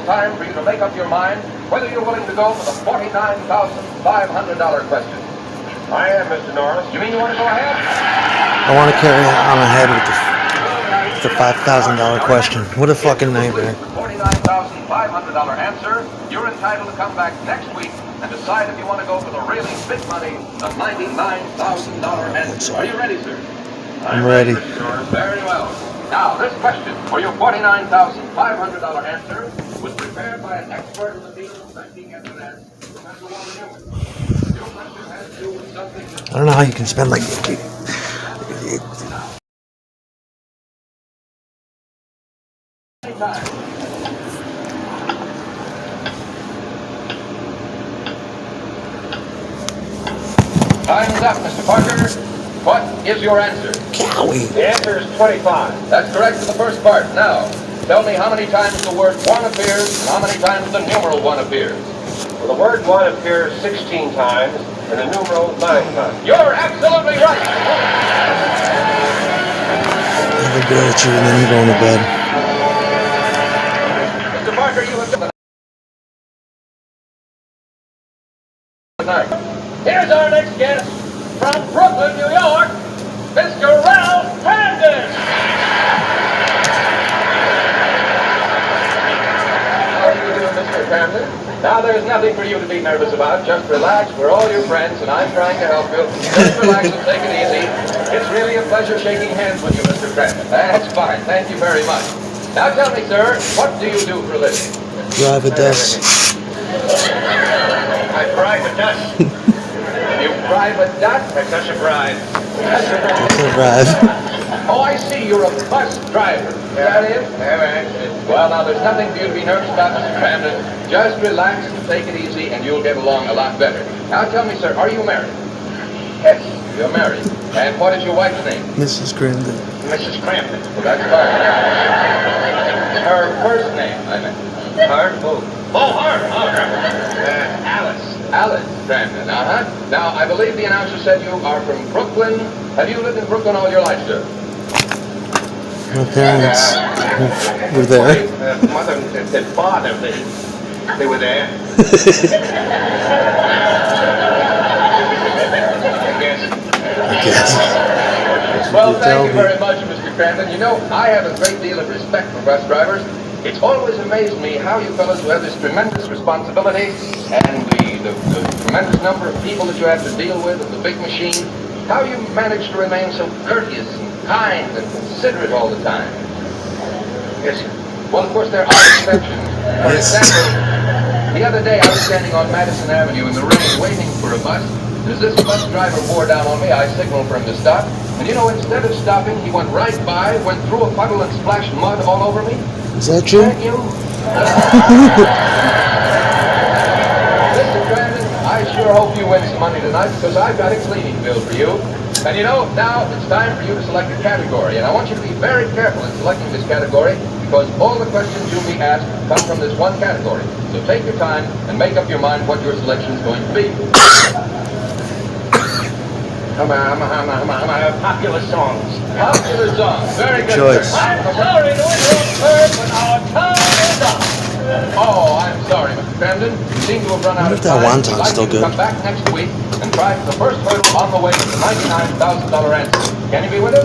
time for you to make up your mind whether you're willing to go for the $49,500 question. I am, Mr. Norris. You mean you want to go ahead? I want to carry on ahead with the $5,000 question. What a fucking nightmare. $49,500 answer. You're entitled to come back next week and decide if you want to go for the really big money, the $99,000 answer. Are you ready, sir? I'm ready. Very well. Now, this question for your $49,500 answer was prepared by an expert in the field of banking and finance, Professor Walter Newman. Your question has to do with something that... I don't know how you can spend like... Time's up, Mr. Parker. What is your answer? Cowie. The answer is 25. That's correct for the first part. Now, tell me how many times the word one appears and how many times the numeral one appears. Well, the word one appears 16 times and the numeral 9 times. You're absolutely right. Have a go at you and then you're going to bed. Mr. Parker, you have done tonight. Here's our next guest from Brooklyn, New York, Mr. Ralph Brandon. How are you doing, Mr. Brandon? Now, there's nothing for you to be nervous about. Just relax. We're all your friends, and I'm trying to help you. Just relax and take it easy. It's really a pleasure shaking hands with you, Mr. Brandon. That's fine. Thank you very much. Now, tell me, sir, what do you do for a living? Drive a desk. I drive a dust. You drive a duck? That's a bride. That's a drive. Oh, I see. You're a bus driver. Is that it? Well, now, there's nothing for you to be nervous about, Mr. Brandon. Just relax and take it easy, and you'll get along a lot better. Now, tell me, sir, are you married? Yes. You're married. And what is your wife's name? Mrs. Crampton. Mrs. Crampton. Well, that's fine. Her first name, I meant. Her? Oh, her. Alice. Alice Brandon. Now, I believe the announcer said you are from Brooklyn. Have you lived in Brooklyn all your life, sir? My parents were there. Mother and father, they were there. I guess. Well, thank you very much, Mr. Brandon. You know, I have a great deal of respect for bus drivers. It's always amazed me how you fellows who have this tremendous responsibility and the tremendous number of people that you have to deal with and the big machine, how you manage to remain so courteous and kind and considerate all the time. Yes. Well, of course, there are exceptions. For example, the other day I was standing on Madison Avenue in the rain waiting for a bus. As this bus driver bore down on me, I signaled for him to stop. And you know, instead of stopping, he went right by, went through a puddle and splashed mud all over me. Is that you? Thank you. Mr. Brandon, I sure hope you win some money tonight because I've got a cleaning bill for you. And you know, now it's time for you to select a category. And I want you to be very careful in selecting this category because all the questions you'll be asked come from this one category. So take your time and make up your mind what your selection is going to be. Popular songs. Popular songs. Very good. Choice. Sir. I'm sorry to interrupt, sir, but our time is up. Oh, I'm sorry, Mr. Brandon. You seem to have run out of time. That wonton's I'd like still you to good. come back next week and try for the first hurdle on the way to the $99,000 answer. Can you be with us?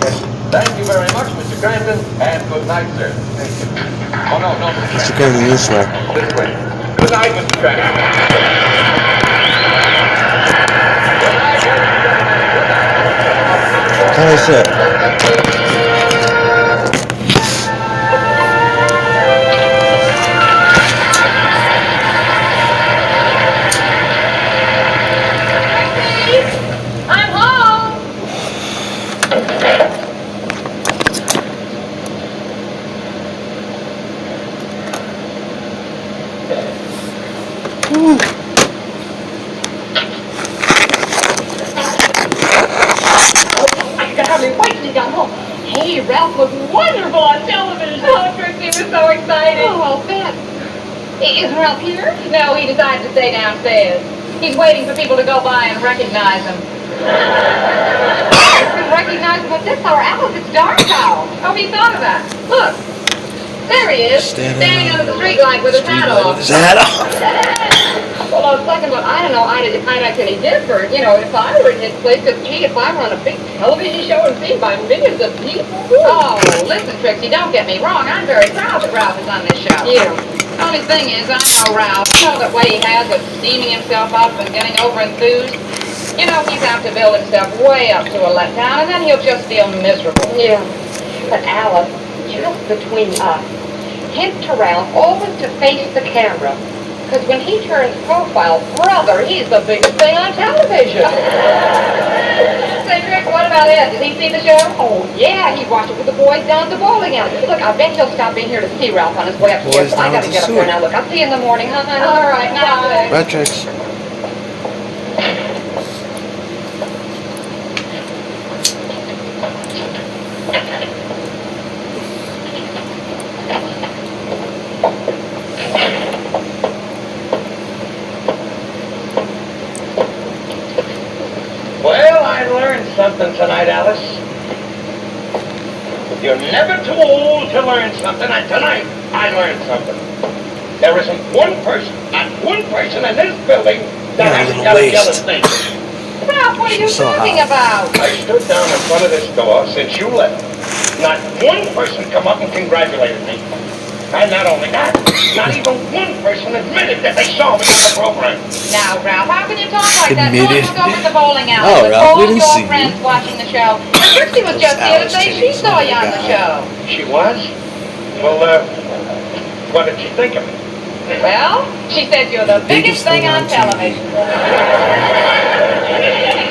Yes. Thank you very much, Mr. Brandon, and good night, sir. Thank you. Oh, no. Mr. Crampton, this way. This way. Good night, Mr. Brandon. Can I sit? I'm home. Hey, Ralph looked wonderful on television. Oh, Christy was so excited. Oh, I'll bet. Is Ralph here? No, he decided to stay downstairs. He's waiting for people to go by and recognize him. Recognize him at this hour? Alice, it's dark out. Oh, he thought of that. Look. There he is, standing under the street light with his hat off. His hat off. Well, on second look, I don't know, I'd act any different. You know, if I were in his place, because, gee, if I were on a big television show and seen by millions of people. Oh, listen, Trixie, don't get me wrong. I'm very proud that Ralph is on this show. Yeah. Only thing is, I know Ralph. You know that way he has of steaming himself up and getting over-enthused? You know, he's apt to build himself way up to a letdown, and then he'll just feel miserable. Yeah. But Alice, just between us, hint to Ralph always to face the camera. Because when he turns profile, brother, he's the biggest thing on television. Say, Rick, what about Ed? Did he see the show? Oh, yeah, he watched it with the boys down at the bowling alley. Look, I bet he'll stop in here to see Ralph on his way upstairs. Boys I down gotta to get up see there it. now. Look, I'll see you in the morning, huh, honey? All right, now. Red tricks. Well, I learned something tonight, Alice. You're never too old to learn something, and tonight I learned something. There isn't one person, not one person in this building that Yeah, hasn't little got a waste. jealous thing. Ralph, what are you She's so talking hot. about? I stood down in front of this door since you left. Not one person come up and congratulated me. And not only that, not even one person admitted that they saw me on the program. Now, Ralph, how can you talk like that? Admitted. Someone was over at the bowling alley Oh, with Ralph, all we didn't your see you. friends watching the show. And Trixie was just here to Alice say she titties. saw Oh, you on the God. show. She was? Well, what did she think of me? Well, she said you're the biggest thing on television.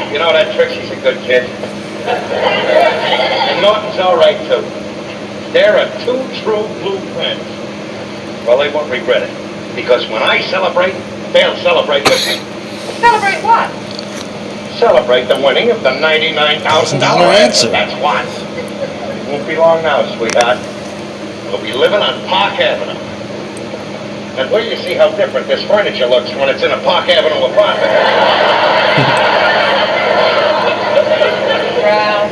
You know, that Trixie's a good kid. And Norton's all right, too. They're a two true blue friends. Well, they won't regret it. Because when I celebrate, they'll celebrate with me. Celebrate what? Celebrate the winning of the $99,000 answer. That's what. It won't be long now, sweetheart. We'll be living on Park Avenue. And wait till you see how different this furniture looks when it's in a Park Avenue apartment. Ralph,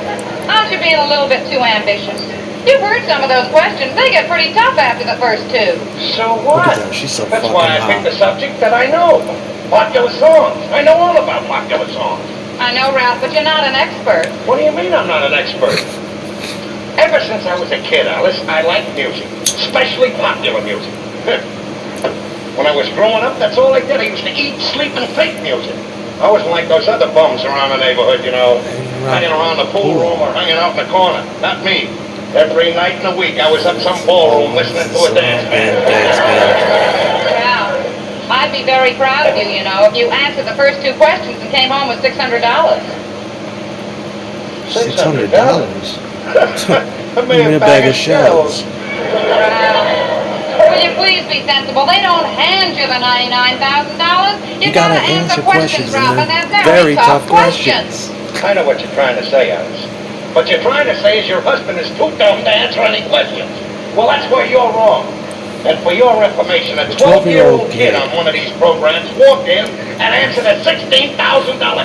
aren't you being a little bit too ambitious? You've heard some of those questions. They get pretty tough after the first two. So what? Look at her, she's so That's fucking why I hot. picked the subject that I know. Popular songs. I know all about popular songs. I know, Ralph, but you're not an expert. What do you mean I'm not an expert? Ever since I was a kid, Alice, I liked music. Especially popular music. When I was growing up, that's all I did. I used to eat, sleep, and think music. I wasn't like those other bums around the neighborhood, you know. Hanging around the pool room or hanging out in the corner. Not me. Every night in the week, I was at some ballroom listening to a dance band. Ralph, I'd be very proud of you, you know, if you answered the first two questions and came home with $600. $600. I made Give me a bag of shells. Will you please be sensible? They don't hand you the $99,000. You gotta answer questions, Ralph, and they're very tough questions. I know what you're trying to say, Alice. What you're trying to say is your husband is too dumb to answer any questions. Well, that's where you're wrong. And for your information, a 12-year-old kid on one of these programs walked in and answered a $16,000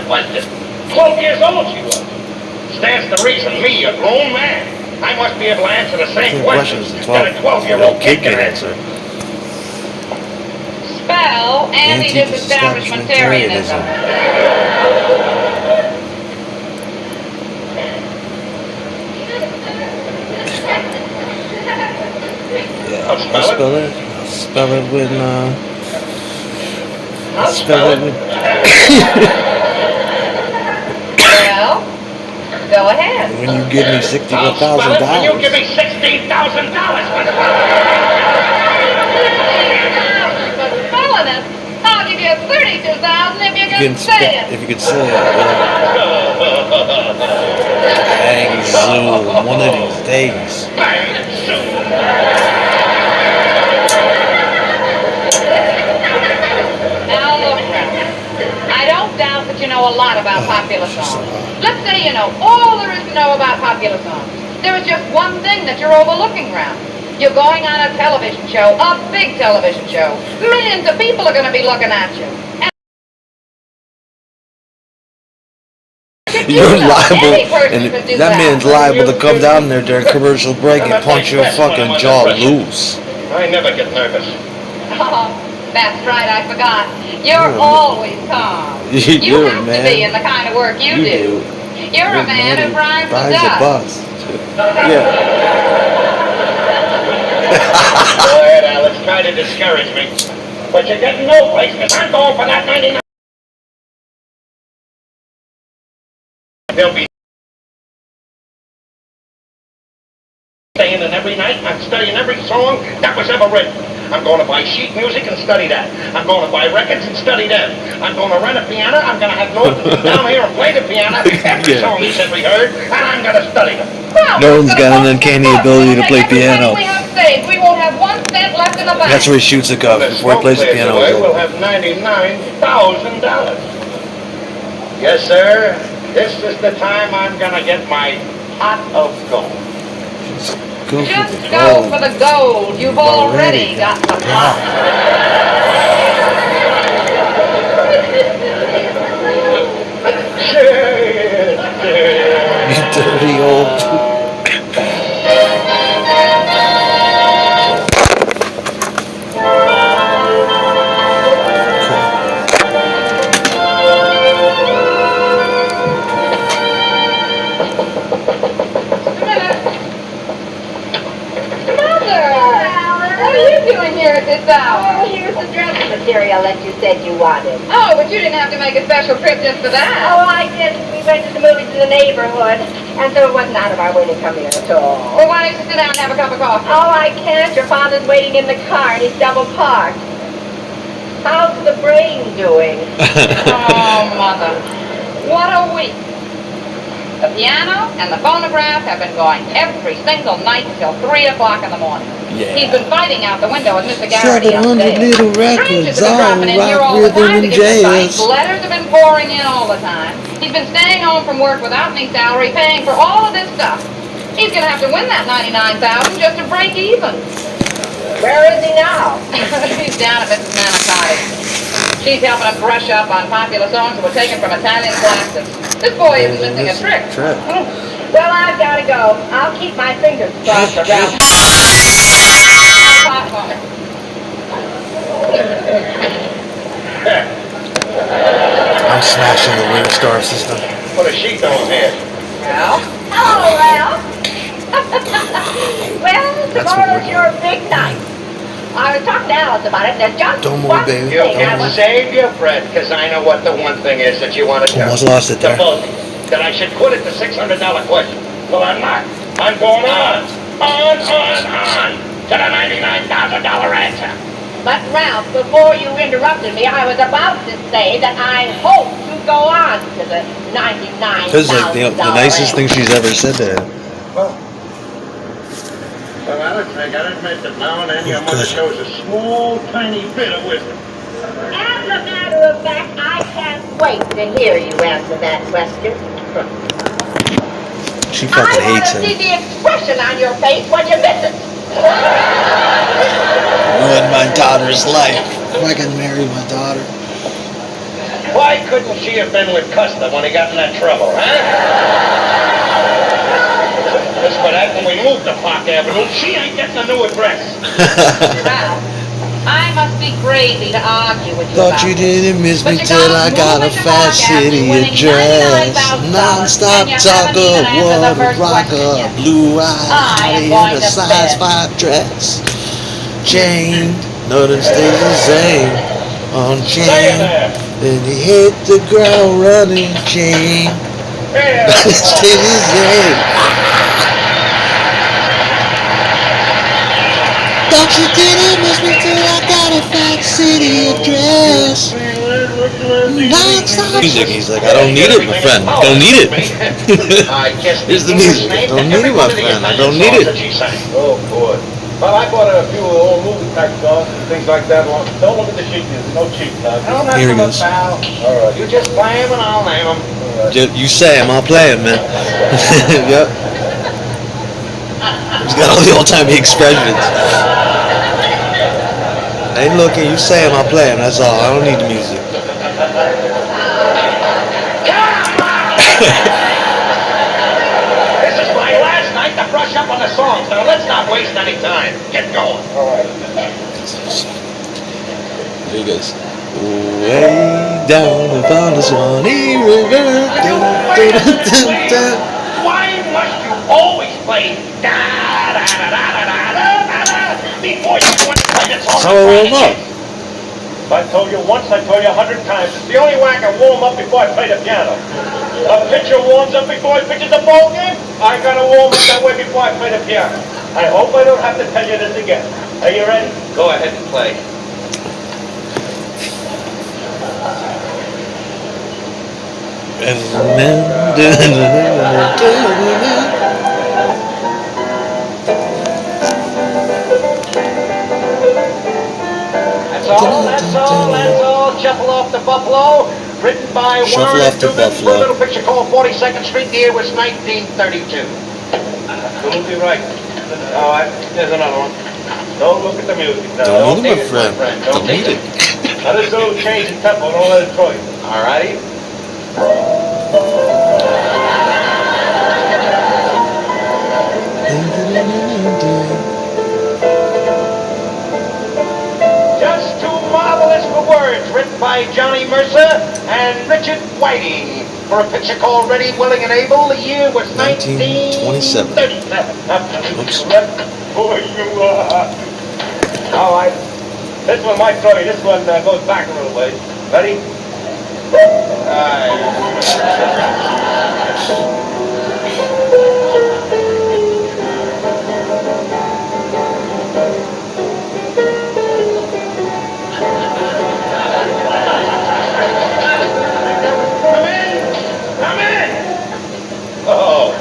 question. 12 years old she was. Stands to reason me, a grown man, I must be able to answer the same questions that a 12-year-old kid can answer. Spell anti-disestablishmentarianism. I'll spell it. I'll spell it with, I'll spell it. Well, go ahead. When you give me I'll spell it when you give $61,000. me $16,000. For spelling it, I'll give you $32,000 if you can say it. If you could say it, bang zoom, one of these days. Now look, Ralph, I don't doubt that you know a lot about popular songs. Let's say you know all there is to know about popular songs. There is just one thing that you're overlooking, Ralph. You're going on a television show, a big television show. Millions of people are going to be looking at you. And should do You're that. liable, Any person and should do that man's liable to come down there during commercial break and punch your fucking jaw loose. I never get nervous. Oh, that's right, I forgot. You're always calm. You You're a have to man. be in the kind of work you do. You're a man who drives the a bus. bus. Yeah. Go ahead, Alex, try to discourage me. But you're getting no place, because I'm going for that 99. There'll be staying in every night, I'm studying every song that was ever written. I'm going to buy sheet music and study that. I'm going to buy records and study them. I'm going to rent a piano. I'm going to have Norton come down here and play the piano, every song he's ever heard, and I'm going to study them. Well, Nolan's got an uncanny ability to play piano. We have saved. We won't have 1 cent left in the bank. That's where he shoots a cup before he plays the piano. We'll have $99,000. Yes, sir. This is the time I'm going to get my pot of gold. Just go for the gold. You've already got the pot. You dirty old. At this hour. Oh, here's the dressing material that you said you wanted. Oh, but you didn't have to make a special trip just for that. Oh, I did. We went to the movies in the neighborhood, and so it wasn't out of our way to come here at all. Well, why don't you sit down and have a cup of coffee? Oh, I can't. Your father's waiting in the car, and he's double parked. How's the brain doing? Oh, Mother. What a week. The piano and the phonograph have been going every single night till 3 o'clock in the morning. Yeah. He's been fighting out the window with Mr. Garrity 700 upstairs. little Strangers records, have been all dropping in here all the rock, time rhythm, to get the and sights. jazz. Letters have been pouring in all the time. He's been staying home from work without any salary, paying for all of this stuff. He's going to have to win that $99,000 just to break even. Where is he now? He's down at Mrs. Manicotti. She's helping him brush up on popular songs that were taken from Italian classics. This boy isn't missing a trick. Well, I've got to go. I'll keep my fingers crossed around. I'm smashing the Wing Star system. What is she doing here? Well, Hello, Ralph. Well, That's what tomorrow's we're your big night. I was talking to Alice about it. There's just Don't move, one baby. You thing I can want. save your breath, because I know what the one thing is that you want to do. Almost lost it there. The both. That I should quit at the $600 question. Well, I'm not. I'm going on. On, to the $99,000 answer. But Ralph, before you interrupted me, I was about to say that I hope to go on to the $99,000. This is like the nicest thing she's ever said to him. Well, Alex, I gotta admit that now and then your mother shows a small, tiny bit of wisdom. As a matter of fact, I can't wait to hear you answer that question. She fucking I want hates to see him. the expression on your face when you miss it. Ruined my daughter's life. If I can marry my daughter. Why couldn't she have been with Custer when he got in that trouble, huh? Just for that, when we moved to Park Avenue, she ain't getting a new address. Ralph, I must be crazy to argue with you Thought about you this. didn't miss But me you till gotta I got a move into fat Park Avenue city winning address. $99,000, Non-stop and you haven't talker, even answered the water first rocker, question yet. blue eyed, I am in going a to size bed. 5 dress. Chain, nothing stays the same. On Stay chain, there. then he hit the ground running. Chain, Yeah. nothing stays the same. Thought you didn't miss me till I got a fat city address. Non-stop music. He's like, I don't need it, my friend. Don't need it. I guess Here's the music. Don't need it, my friend. I don't need it. Oh, boy. Well, I bought a few old movie type songs and things like that. Don't look at the sheet music. No cheap stuff. Here he goes. All right. You just play him and I'll name him. You say him, I'll play him, man. Yep. He's got all the old-timey expressions. I ain't looking, you say him, I'll play him. That's all. I don't need the music. This is my last night to brush up on the songs. Now let's not waste any time. Get going. All right. There he goes. Way down upon the Swanee River. Why must you always play da da da da da da da da before you go into play the song? So I warm up. I told you once, I told you 100 times. It's the only way I can warm up before I play the piano. A pitcher warms up before he pitches a ball game. I gotta warm up that way before I play the piano. I hope I don't have to tell you this again. Are you ready? Go ahead and play. That's all. Shuffle off the Buffalo. Written by Shuffle Warren Off the Dugan for a Buffalo. little picture called 42nd Street. The year was 1932. Absolutely right. All right, there's another one. Don't look at the music now. Don't need take it, it, my my friend. friend. Don't Don't need take it. Now this little change in tempo, don't let it throw you. All righty. Just Too Marvelous for Words, written by Johnny Mercer and Richard Whiting for a picture called Ready, Willing, and Able. The year was 1927. 1937. Oops. Boy, you all right. This one might throw you. This one goes back a little ways. Ready? Come in! Oh,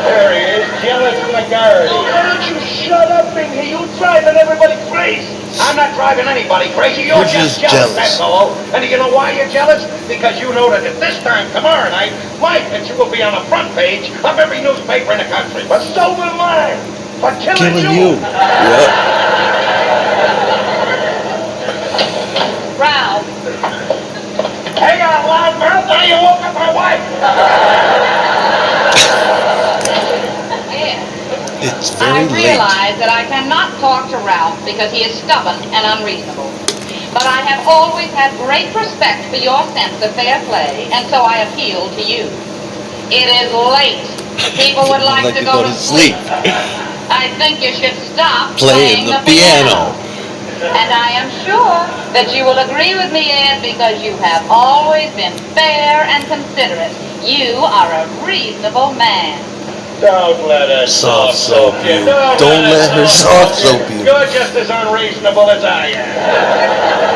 there he is, jealous McGarry. Why don't you shut up in here? You driving everybody crazy. I'm not driving anybody crazy. You're You're just just jealous, jealous. that's all. And you know why you're jealous? Because you know that at this time tomorrow night, my picture will be on the front page of every newspaper in the country. But so will mine. For killing Killing you. you. Yep. Ralph, Hang on, loudmouth. Now you woke up my wife. yes. It's I very late. realize that I cannot talk to Ralph because he is stubborn and unreasonable. But I have always had great respect for your sense of fair play, and so I appeal to you. It is late. People would like to go to sleep. I think you should stop Playing the piano. And I am sure that you will agree with me, Ed, because you have always been fair and considerate. You are a reasonable man. Don't let her Soft soap you. Don't Don't let her soft soap you. You're just as unreasonable as I am.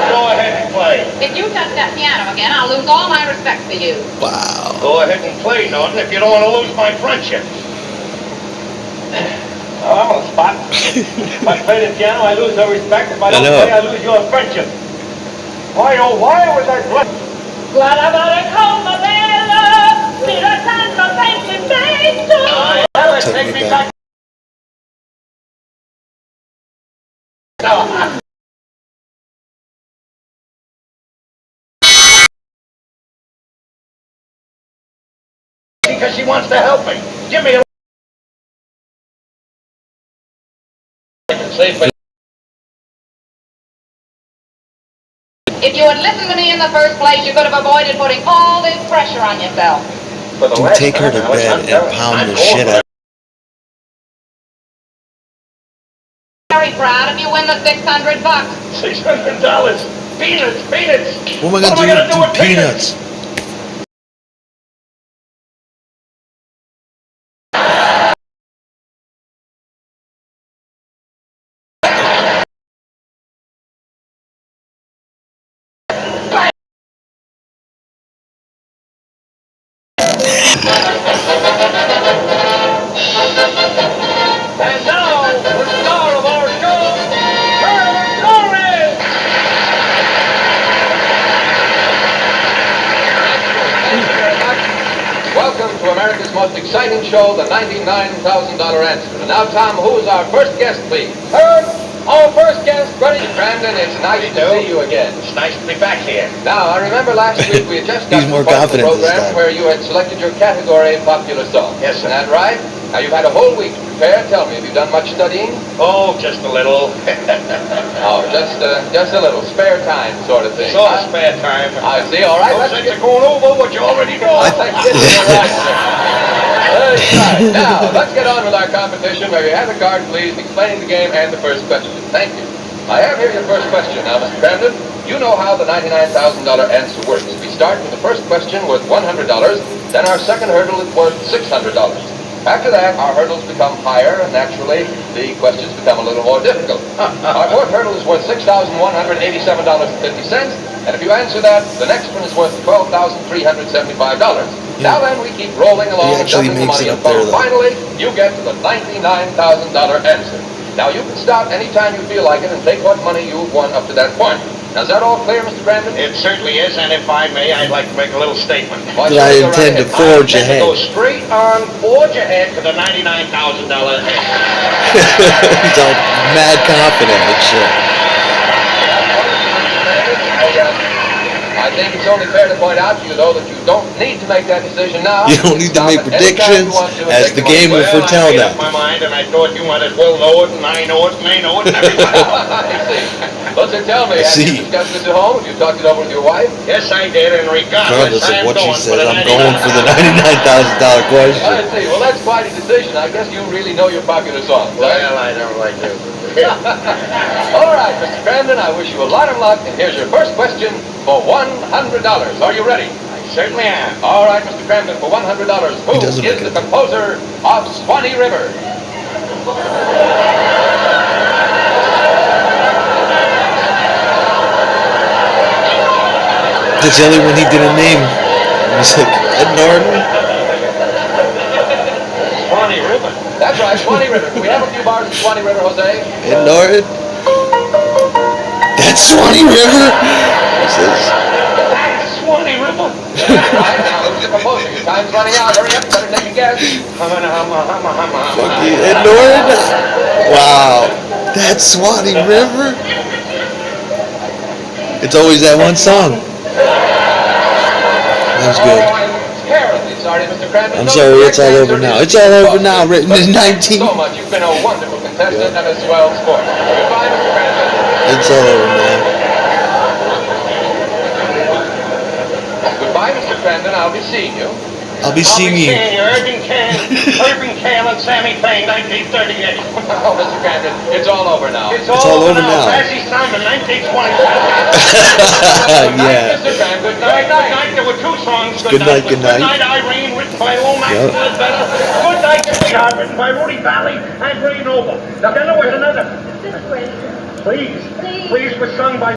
Go ahead and play. If you touch that piano again, I'll lose all my respect for you. Wow. Go ahead and play, Norton, if you don't want to lose my friendship. Oh, I'm on the spot. If I play the piano, I lose her respect. If I don't know. play, I lose your friendship. Why, oh, why was I play? Take me back. Because she wants to help me. Give me a... If you had listened to me in the first place, you could have avoided putting all this pressure on yourself. For the You last take her time, to Alex, bed I'm and telling you, pound I'm the going shit for out. it. Very proud if you win the $600. $600. Peanuts, peanuts. What am I gonna do with peanuts? And now, the star of our show, Herman Torres. Thank you very much. Welcome to America's most exciting show, the $99,000 Answer. And now, Tom, who is our first guest, please? Herb, Our first guest, Buddy Brandon, it's nice to see you again. It's nice to be back here. Now, I remember last week we had just got He's to more the part of the confident this program time. where you had selected your category in popular song. Yes, sir. Isn't that right? Now, you've had a whole week to prepare. Tell me, have you done much studying? Oh, just a little. Oh, just a little spare time sort of thing. Sort of spare time. I see. All right, No let's sense get... of going over what you already know. I think this is all right, sir. That's right. Now, let's get on with our competition. May we have a card, please, explaining the game and the first question. Thank you. I have here your first question. Now, Mr. Brandon, you know how the $99,000 answer works. We start with the first question worth $100, then our second hurdle is worth $600. After that, our hurdles become higher, and naturally, the questions become a little more difficult. Our fourth hurdle is worth $6,187.50, and if you answer that, the next one is worth $12,375. Now then, we keep rolling along, actually dumping the makes money it up until there, though. finally you get to the $99,000 answer. Now, you can stop anytime you feel like it and take what money you've won up to that point. Now, is that all clear, Mr. Brandon? It certainly is, and if I may, I'd like to make a little statement. Why, That I sure, go right intend to ahead. forge I intend to go ahead. straight on, forge ahead to the $99,000 answer. He's all mad confident and shit. I think it's only fair to point out to you, though, that you don't need to make that decision now. You don't need to Stop make at any time you predictions, want to and as take the money. game will Well, foretell I made that. up my mind, and I thought you might as well know it, and I know it, and they know it, and everybody. I see. Well, so tell me, I have see. you discussed this at home? Have you talked it over with your wife? Yes, I did, and regardless, Regardless of I'm what she going says, for the I'm going for the $99,000 I question. see. Well, that's quite a decision. I guess you really know your popular songs, right? Well, I don't like it. All right, Mr. Brandon, I wish you a lot of luck, and here's your first question for $100. Are you ready? I certainly am. All right, Mr. Brandon, for $100, who doesn't is make the it. composer of Swanee River? That's the only one he didn't name. He was like, Ed Norton? Swanee River. That's right, Swanee River. Can we have a few bars of Swanee River, Jose? Ed Norton? That's Swanee River? He says, Swanee River. Right, now, who's the composer? Your time's running out. Hurry up, better take a guess. fuck you, Ed Norton? Wow. That's Swanee River? It's always that one song. That was good. Oh, I'm terribly sorry, Mr. Brandon. I'm No sorry, correct it's all over answer now. is It's all over false. now, written in Thank you 19. so much. You've been a wonderful contestant and a swell sport. Goodbye, Mr. Brandon. It's all over now. Goodbye, Mr. Brandon. I'll be seeing you. I'll be seeing you. Irving Can and Sammy Payne, 1938. Oh, Mr. Brandon, it's all over now. It's all over now. Patsy Simon, 1927. Good night, Yeah. Mr. Brandon. Good Good night. night. There were two songs. Good night, good night. Good night, Irene, written by Lomax. Yep. Good night, sweetheart, written by Rudy Valley and Ray Noble. Now, then there was another. Please was sung by